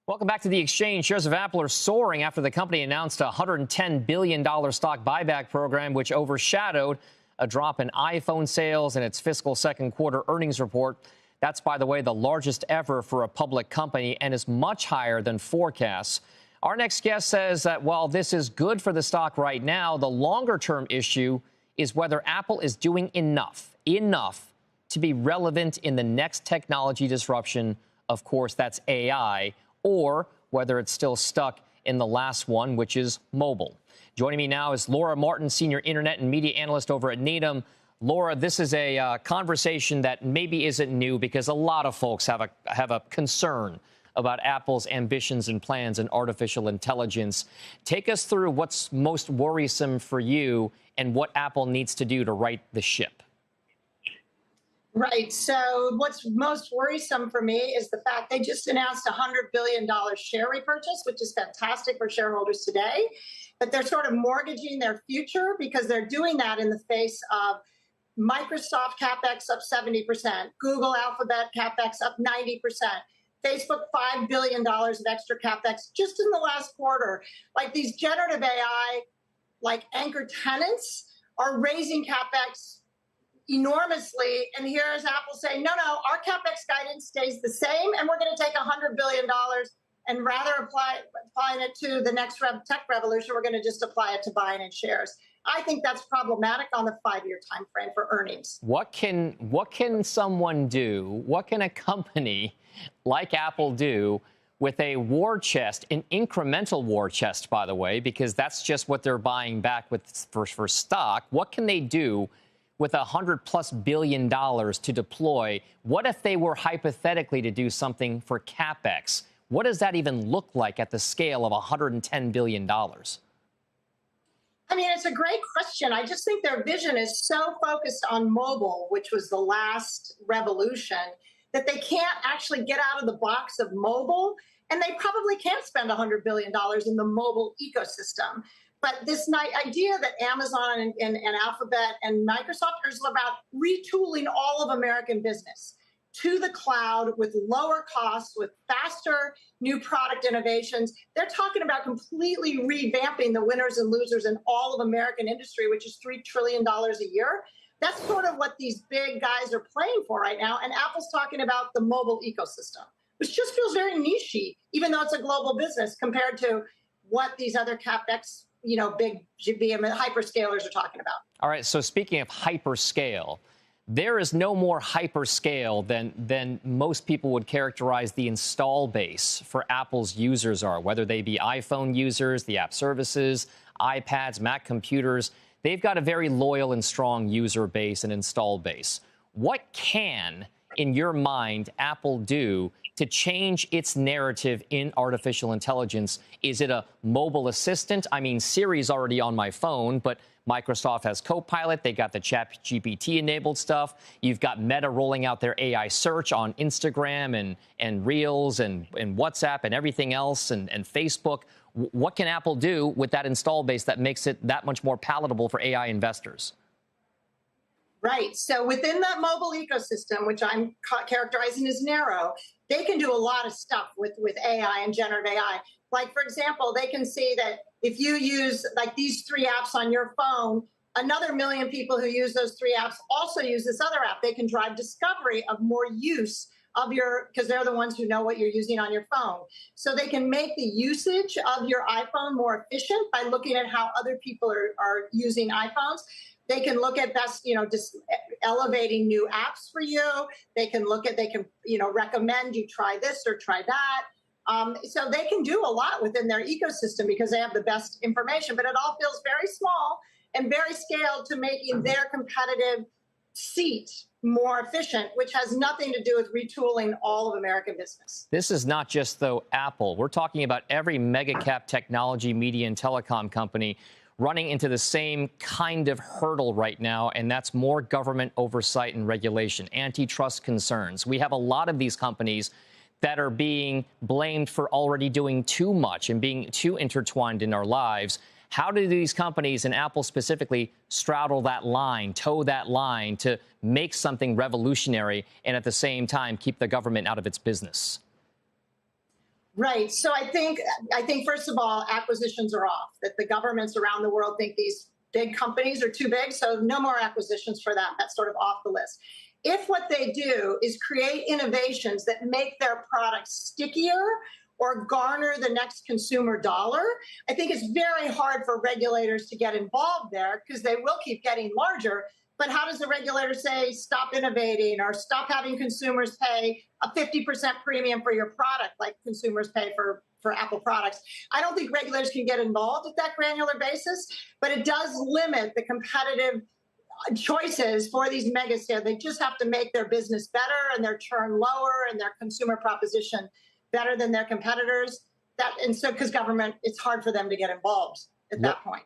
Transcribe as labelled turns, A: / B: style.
A: Welcome back to the exchange. Shares of Apple are soaring after the company announced a $110 billion stock buyback program, which overshadowed a drop in iPhone sales in its fiscal second quarter earnings report. That's, by the way, the largest ever for a public company and is much higher than forecasts. Our next guest says that while this is good for the stock right now, the longer-term issue is whether Apple is doing enough to be relevant in the next technology disruption. Of course, that's AI, or whether it's still stuck in the last one, which is mobile. Joining me now is Laura Martin, senior internet and media analyst over at Needham. Laura, this is a conversation that maybe isn't new because a lot of folks have a concern about Apple's ambitions and plans in artificial intelligence. Take us through what's most worrisome for you and what Apple needs to do to right the ship.
B: Right. So what's most worrisome for me is the fact they just announced a $100 billion share repurchase, which is fantastic for shareholders today. But they're sort of mortgaging their future because they're doing that in the face of Microsoft Capex up 70%, Google Alphabet Capex up 90%, Facebook $5 billion of extra Capex just in the last quarter. Like these generative AI, like anchor tenants are raising Capex enormously, and here's Apple saying, no, our Capex guidance stays the same, and we're going to take $100 billion and rather applying it to the next tech revolution, we're going to just apply it to buying in shares. I think that's problematic on the 5-year time frame for earnings.
A: What can someone do? What can a company like Apple do with a war chest, an incremental war chest, by the way, because that's just what they're buying back with for stock? What can they do with $100+ billion to deploy? What if they were hypothetically to do something for Capex? What does that even look like at the scale of $110 billion?
B: I mean, it's a great question. I just think their vision is so focused on mobile, which was the last revolution, that they can't actually get out of the box of mobile, and they probably can't spend $100 billion in the mobile ecosystem. But this idea that Amazon and Alphabet and Microsoft is about retooling all of American business to the cloud with lower costs, with faster new product innovations. They're talking about completely revamping the winners and losers in all of American industry, which is $3 trillion a year. That's sort of what these big guys are playing for right now. And Apple's talking about the mobile ecosystem, which just feels very niche-y, even though it's a global business compared to what these other Capex big hyperscalers are talking about.
A: All right. So speaking of hyperscale, there is no more hyperscale than most people would characterize the install base for Apple's users are, whether they be iPhone users, the app services, iPads, Mac computers. They've got a very loyal and strong user base and install base. What can, in your mind, Apple do to change its narrative in artificial intelligence? Is it a mobile assistant? I mean, Siri's already on my phone, but Microsoft has Copilot. They got the ChatGPT-enabled stuff. You've got Meta rolling out their AI search on Instagram and Reels and WhatsApp and everything else and Facebook. What can Apple do with that install base that makes it that much more palatable for AI investors?
B: Right. So within that mobile ecosystem, which I'm characterizing as narrow, they can do a lot of stuff with AI and generative AI. Like, for example, they can see that if you use like these 3 apps on your phone, another 1 million people who use those 3 apps also use this other app. They can drive discovery of more use of because they're the ones who know what you're using on your phone. So they can make the usage of your iPhone more efficient by looking at how other people are using iPhones. They can look at best, just elevating new apps for you. They can recommend you try this or try that. So they can do a lot within their ecosystem because they have the best information, but it all feels very small and very scaled to making their competitive seat more efficient, which has nothing to do with retooling all of American business.
A: This is not just, though, Apple. We're talking about every mega cap technology, media, and telecom company running into the same kind of hurdle right now, and that's more government oversight and regulation, antitrust concerns. We have a lot of these companies that are being blamed for already doing too much and being too intertwined in our lives. How do these companies, and Apple specifically, straddle that line, toe that line to make something revolutionary and at the same time keep the government out of its business?
B: Right. So I think first of all, acquisitions are off. That the governments around the world think these big companies are too big, so no more acquisitions for that. That's sort of off the list. If what they do is create innovations that make their products stickier or garner the next consumer dollar, I think it's very hard for regulators to get involved there because they will keep getting larger. But how does the regulator say stop innovating or stop having consumers pay a 50% premium for your product like consumers pay for Apple products? I don't think regulators can get involved at that granular basis, but it does limit the competitive choices for these megas here. They just have to make their business better and their churn lower and their consumer proposition better than their competitors. And so because government, it's hard for them to get involved at that point.